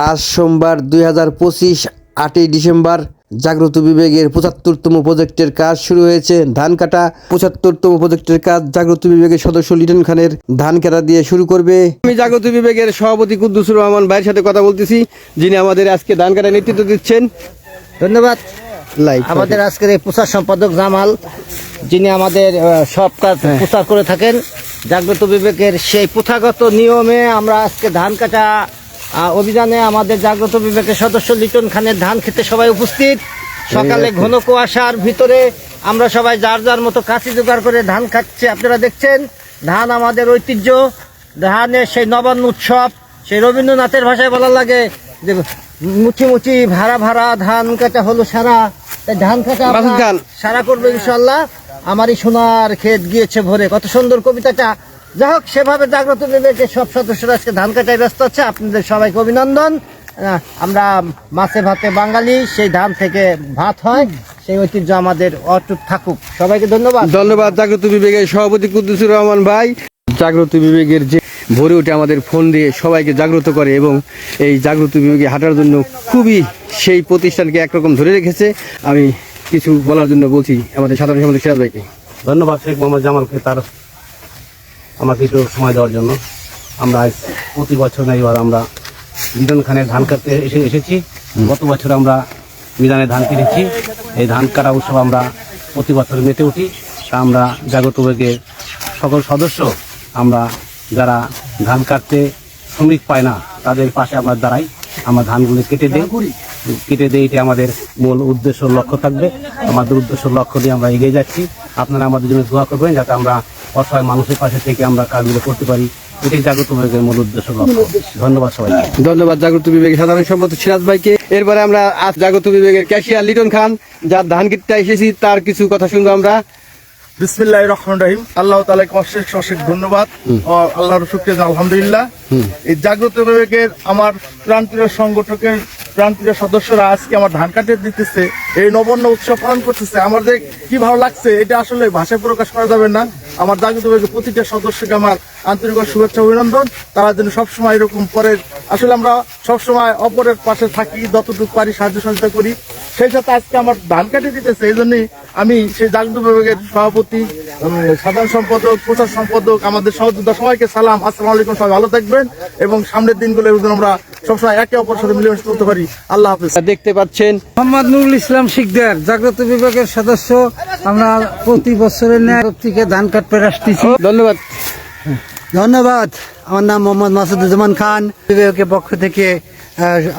আজ সোমবার 2025 8ই ডিসেম্বর জাগ্রত বিভাগের 75তম প্রজেক্টের কাজ শুরু হয়েছে। ধান কাটা 75তম প্রজেক্টের কাজ জাগ্রত বিভাগের সদস্য লিটন খানের ধান কাটা দিয়ে শুরু করবে। আমি জাগ্রত বিভাগের সভাপতি কুদ্দুসুর রহমান ভাইয়ের সাথে কথা বলতেছি, যিনি আমাদের আজকে ধান কাটা নেতৃত্ব দিচ্ছেন। ধন্যবাদ। আমাদের আজকের এই প্রচার সম্পাদক জামাল, যিনি আমাদের সব কাজ প্রচার করে থাকেন জাগ্রত বিবেকের সেই প্রথাগত নিয়মে আমরা আজকে ধান কাটা অভিযানে আমাদের জাগ্রত বিবেকের সদস্য লিটন খানের ধান খেতে সবাই উপস্থিত। সকালে ঘন কুয়াশার ভিতরে আমরা সবাই যার যার মতো কাঁচি জোগাড় করে ধান খাচ্ছে। আপনারা দেখছেন ধান আমাদের ঐতিহ্য, ধানের সেই নবান্ন উৎসব, সেই রবীন্দ্রনাথের ভাষায় বলা লাগে যে মুচি মুচি ভাড়া ভাড়া ধান কাটা হলো সারা। তাই ধান কাটা সারা করবো ইনশাল্লাহ। আমারই সোনার ক্ষেত গিয়েছে ভরে, কত সুন্দর কবিতাটা। যাই হোক, সেভাবে জাগ্রত বিবেকের সব সদস্যরা আজকে ধান কাটায় ব্যস্ত আছে। আপনাদের সবাইকে অভিনন্দন। আমরা মাছে ভাতে বাঙালি, সেই ধান থেকে ভাত হয়, সেই ঐতিহ্য আমাদের অটুট থাকুক। সবাইকে ধন্যবাদ। ধন্যবাদ জাগ্রত বিভাগের সভাপতি কুদ্দুসুর রহমান ভাই। জাগ্রত বিভাগের যে ভরে উঠে আমাদের ফোন দিয়ে সবাইকে জাগ্রত করে এবং এই জাগ্রত বিভাগে হাঁটার জন্য খুবই সেই প্রতিষ্ঠানকে একরকম ধরে রেখেছে। আমি কিছু বলার জন্য বলছি আমাদের সাধারণ সম্পাদক সিরাজ ভাইকে। ধন্যবাদ শেখ মোহাম্মদ জামালকে তার আমাকে একটু সময় দেওয়ার জন্য। আমরা প্রতি বছর না এবার আমরা লিটন খানের ধান কাটতে এসেছি। গত বছর আমরা মিজানের ধান কেটেছি। এই ধান কাটা উৎসব আমরা প্রতি বছর মেতে উঠি। তা আমরা জাগ্রত বিভাগের সকল সদস্য আমরা যারা ধান কাটতে শ্রমিক পায় না তাদের পাশে আমরা দাঁড়াই, আমরা ধানগুলো কেটে দিই। এটা আমাদের মূল উদ্দেশ্য লক্ষ্য থাকবে। আমাদের উদ্দেশ্য লক্ষ্য নিয়ে আমরা এগিয়ে যাচ্ছি। আপনারা আমাদের জন্য দোয়া করবেন যাতে আমরা অসহায় মানুষের পাশে থেকে আমরা কাজগুলো করতে পারি। এটাই জাগ্রত বিভাগের মূল উদ্দেশ্য লক্ষ্য। ধন্যবাদ সবাইকে। ধন্যবাদ জাগ্রত বিভাগের সাধারণ সম্পাদক সিরাজ ভাইকে। এরপরে আমরা আজ জাগ্রত বিভাগের ক্যাশিয়ার লিটন খান, যার ধান কিনতে এসেছি, তার কিছু কথা শুনবো আমরা। বিসমিল্লাহির রহমানির রহিম। আল্লাহ তাআলাকে অশেষ ধন্যবাদ ও আল্লাহর শুকরিয়া, আলহামদুলিল্লাহ। এই জাগ্রত বিভাগের আমার প্রাণপ্রিয় সংগঠকের প্রাণপ্রিয় সদস্যরা আজকে আমার ধান কাটে দিতেছে, এই নবান্ন উৎসব পালন করতেছে। আমাদের কি ভালো লাগছে, এটা আসলে ভাষায় প্রকাশ করা যাবে না। আমার জাগ্রত বিভাগের প্রতিটা সদস্যকে আমার আন্তরিক শুভেচ্ছা অভিনন্দন। তারা যেন সবসময় এরকম পরের, আসলে আমরা সবসময় অপরের পাশে থাকি, যতটুকু পারি সাহায্য সহযোগিতা করি। সেই সাথে আজকে আমার ধান কাটে দিতেছে, এই জন্যই আমি সেই জাগ্রত বিভাগের সভাপতি, সাধারণ সম্পাদক, প্রচার সম্পাদক, আমাদের সহযোদ্ধা সবাইকে সালাম, আসসালামু আলাইকুম। সবাই ভালো থাকবেন এবং সামনের দিনগুলো আমরা সবসময় একে অপরের সাথে মিলেমিশে চলতে পারি। আল্লাহ হাফেজ। দেখতে পাচ্ছেন মোহাম্মদ নুরুল ইসলাম শিকদার, জাগ্রত বিভাগের সদস্য। আমরা প্রতি বছরের ন্যায় থেকে ধান কাটতে আসতেছি। ধন্যবাদ। আমার নাম মোহাম্মদ মাসুদুজ্জামান খান। বিভাগের পক্ষ থেকে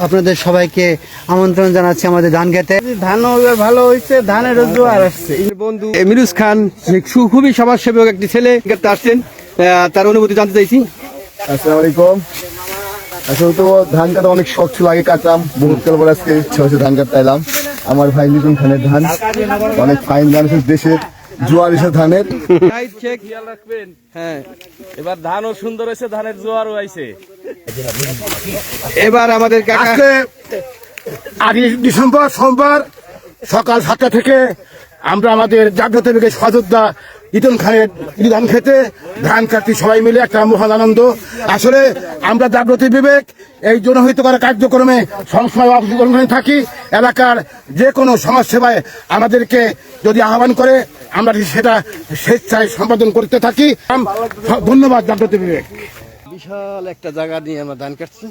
আপনাদের সবাইকে আমন্ত্রণ জানাচ্ছি আমাদের ধান খেতে। ধান ভালো হয়েছে, ধানের জোয়ার আসছে। বন্ধু মিরুজ খান খুবই সমাজসেবক একটি ছেলে আসছেন, তার অনুভূতি জানতে চাইছি। আসসালামু আলাইকুম। আসলে তো ধান কাটা অনেক শখ ছিল, আগে কাটতাম, বহুত কাল পর আজকে ইচ্ছা হয়েছে ধান কাটতে এলাম। আমার ভাই লিটন খানের ধান, অনেক ফাইন ধান, দেশের জোয়ার এসে ধানের। হ্যাঁ, এবার ধানও সুন্দর হয়েছে, ধানের জোয়ারও আইছে। এবার আমাদের 8 ডিসেম্বর সোমবার সকাল 7টা থেকে আমরা আমাদের জাগ্রত বিভাগের সহযোদ্ধা লিটন খানের ধান খেতে ধান কাটতে সবাই মিলে একটা মহান আনন্দ। আসলে আমরা জাগ্রত বিভাগ এই জনহিত করা কার্যক্রমে সবসময় অংশগ্রহণ থাকি। এলাকার যে কোনো সমাজ সেবায় আমাদেরকে যদি আহ্বান করে আমরা সেটা স্বেচ্ছায় সম্পাদন করতে থাকি। ধন্যবাদ জাগ্রত বিভাগ। বিশাল একটা জায়গা নিয়ে আমরা ধান কাটছি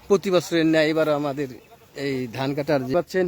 প্রতি বছরের ন্যায়। এবার আমাদের এই ধান কাটার পাচ্ছেন